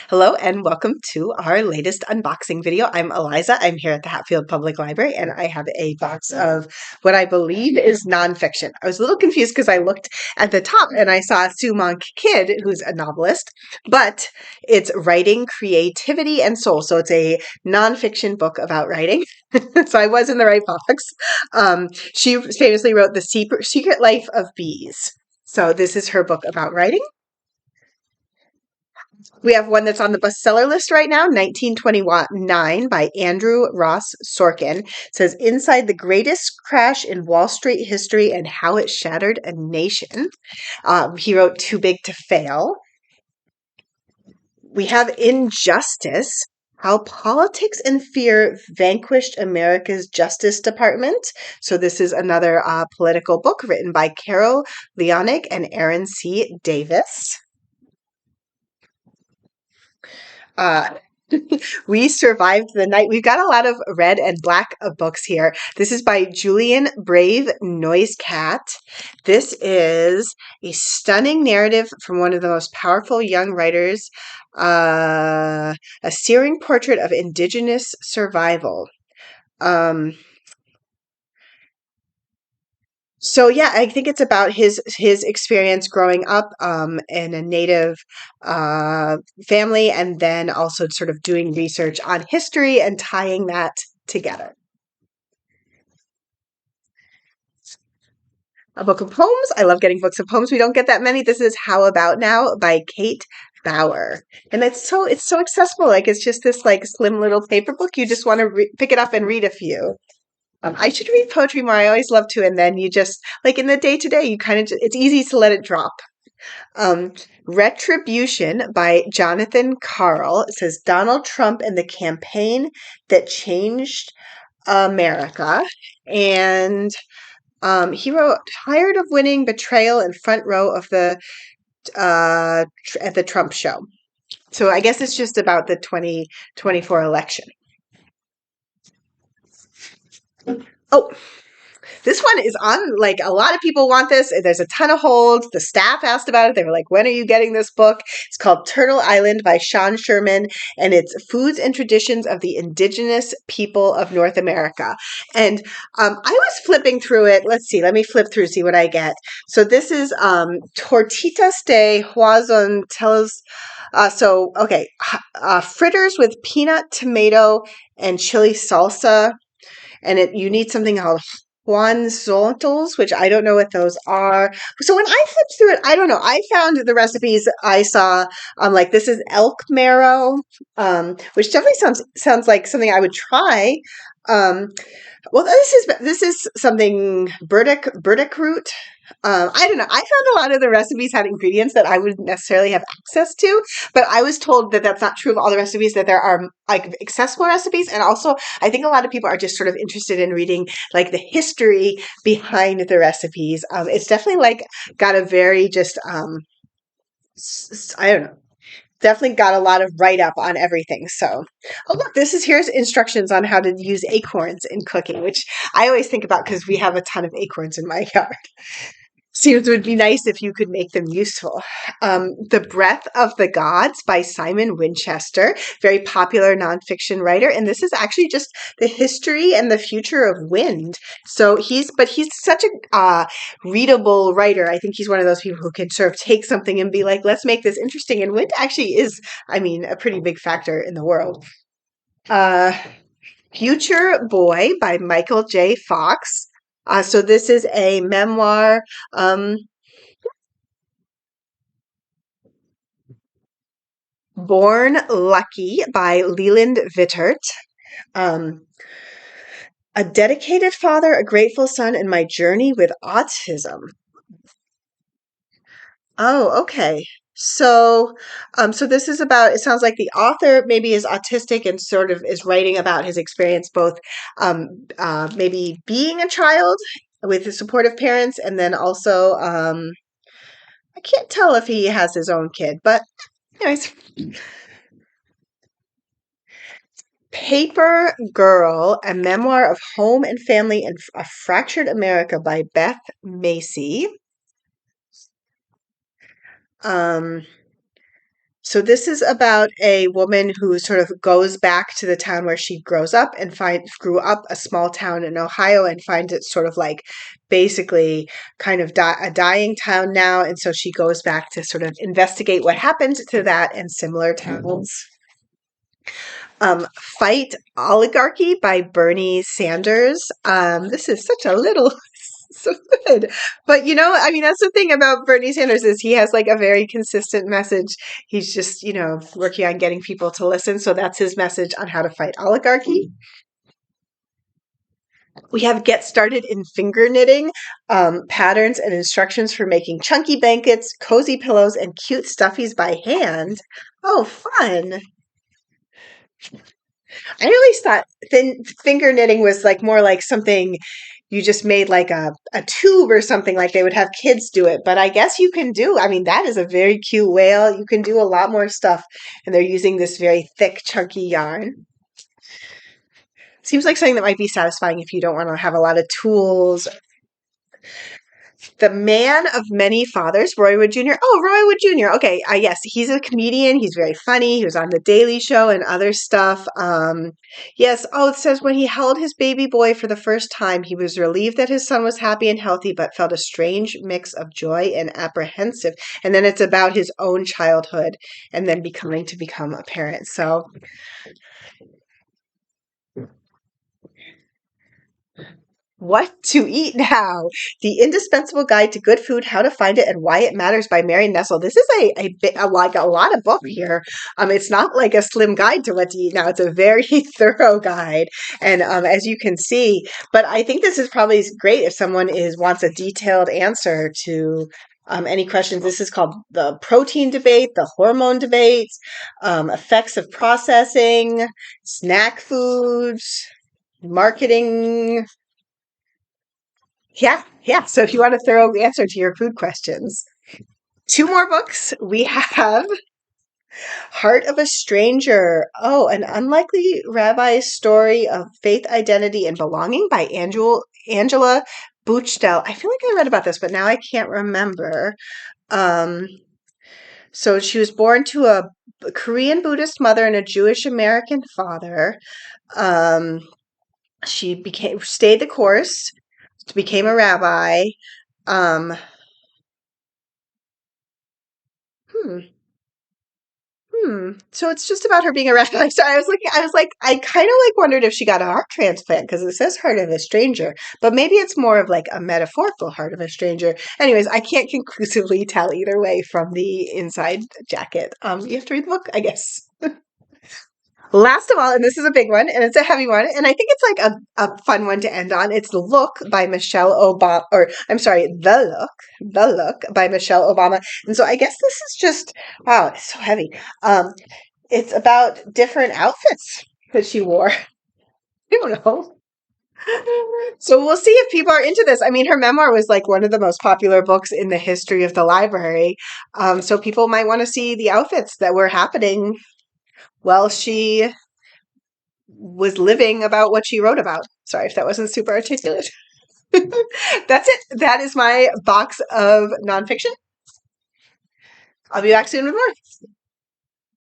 Hello and welcome to our latest unboxing video. I'm Eliza. I'm here at the Hatfield Public Library and I have a box of what I believe is nonfiction. I was a little confused because I looked at the top and I saw Sue Monk Kidd, who's a novelist, but it's Writing, Creativity, and Soul. So it's a nonfiction book about writing. So I was in the right box. She famously wrote The Secret Life of Bees. So this is her book about writing. We have one that's on the bestseller list right now, 1929 by Andrew Ross Sorkin. It says, Inside the Greatest Crash in Wall Street History and How It Shattered a Nation. He wrote Too Big to Fail. We have Injustice, How Politics and Fear Vanquished America's Justice Department. So this is another political book written by Karl, Leonnig, and Aaron C. Davis. We Survived the Night. We've got a lot of red and black books here. This is by Julian Brave Noisecat. This is a stunning narrative from one of the most powerful young writers, a searing portrait of Indigenous survival. So yeah, I think it's about his experience growing up in a Native family, and then also sort of doing research on history and tying that together. A book of poems. I love getting books of poems. We don't get that many. This is How About Now by Kate Baer, and it's so accessible. Like it's just this like slim little paper book. You just want to pick it up and read a few. I should read poetry more. I always love to. And then you just, like in the day to day, you kind of, it's easy to let it drop. Retribution by Jonathan Karl. It says Donald Trump and the Campaign That Changed America. And he wrote, Tired of Winning, Betrayal, and Front Row of the at the Trump Show. So I guess it's just about the 2024 election. Oh, this one is on, like, a lot of people want this. There's a ton of holds. The staff asked about it. They were like, when are you getting this book? It's called Turtle Island by Sherman, and it's Foods and Traditions of the Indigenous People of North America. And I was flipping through it. Let's see. Let me flip through, see what I get. So this is Tortitas de Huazon tells. Fritters with peanut, tomato, and chili salsa. And you need something called Juanzontles, which I don't know what those are. So when I flipped through it, I don't know. I found the recipes I saw. Like this is elk marrow, which definitely sounds like something I would try. Well, this is something burdock root. I don't know. I found a lot of the recipes had ingredients that I wouldn't necessarily have access to, but I was told that that's not true of all the recipes, that there are like accessible recipes. And also, I think a lot of people are just sort of interested in reading like the history behind the recipes. It's definitely like got a very just, I don't know. Definitely got a lot of write-up on everything. So, oh look, here's instructions on how to use acorns in cooking, which I always think about because we have a ton of acorns in my yard. Seems it would be nice if you could make them useful. The Breath of the Gods by Simon Winchester, very popular nonfiction writer. And this is actually just the history and the future of wind. So he's such a readable writer. I think he's one of those people who can sort of take something and be like, let's make this interesting. And wind actually is, I mean, a pretty big factor in the world. Future Boy by Michael J. Fox. So this is a memoir. Born Lucky by Leland Vittert. A dedicated father, a grateful son, and my journey with autism. Oh, okay. So, so this is about, it sounds like the author maybe is autistic and sort of is writing about his experience, both maybe being a child with his supportive parents, and then also, I can't tell if he has his own kid, but anyways. Paper Girl, a memoir of home and family in a fractured America by Beth Macy. So this is about a woman who sort of goes back to the town where she grows up and grew up, a small town in Ohio, and finds it sort of like basically kind of a dying town now. And so she goes back to sort of investigate what happened to that and similar towns. Fight Oligarchy by Bernie Sanders. This is such a little so good. But I mean, that's the thing about Bernie Sanders is he has like a very consistent message. He's just, working on getting people to listen. So that's his message on how to fight oligarchy. We have Get Started in Finger Knitting, patterns and instructions for making chunky blankets, cozy pillows, and cute stuffies by hand. Oh, fun. I always thought finger knitting was like more like something you just made like a tube or something, like they would have kids do it. But I guess you can do, I mean, that is a very cute whale. You can do a lot more stuff. And they're using this very thick, chunky yarn. Seems like something that might be satisfying if you don't want to have a lot of tools. The Man of Many Fathers, Roy Wood Jr. Oh, Roy Wood Jr. Okay, yes, he's a comedian. He's very funny. He was on The Daily Show and other stuff. Yes, it says when he held his baby boy for the first time, he was relieved that his son was happy and healthy, but felt a strange mix of joy and apprehensive. And then it's about his own childhood and then become a parent. So What to Eat Now? The Indispensable Guide to Good Food, How to Find It, and Why It Matters by Marion Nestle. This is like a lot of book here. It's not like a slim guide to what to eat now. It's a very thorough guide. And as you can see, but I think this is probably great if someone wants a detailed answer to any questions. This is called The Protein Debate, The Hormone Debate, Effects of Processing, Snack Foods, Marketing. Yeah. So if you want a thorough answer to your food questions. Two more books. We have Heart of a Stranger. Oh, an unlikely rabbi's story of faith, identity, and belonging by Angela Buchdahl. I feel like I read about this, but now I can't remember. So she was born to a Korean Buddhist mother and a Jewish American father. She stayed the course, became a rabbi. Um, hmm. So it's just about her being a rabbi. So I was like, I kind of like wondered if she got a heart transplant because it says heart of a stranger, but maybe it's more of like a metaphorical heart of a stranger. Anyways, I can't conclusively tell either way from the inside jacket. You have to read the book, I guess. Last of all, and this is a big one, and it's a heavy one, and I think it's like a fun one to end on. It's The Look by Michelle Obama, or I'm sorry, The Look by Michelle Obama. And so I guess this is just, wow, it's so heavy. It's about different outfits that she wore. I don't know. So we'll see if people are into this. I mean, her memoir was like one of the most popular books in the history of the library. So people might want to see the outfits that were happening while she was living about what she wrote about. Sorry if that wasn't super articulate. That's it. That is my box of nonfiction. I'll be back soon with more.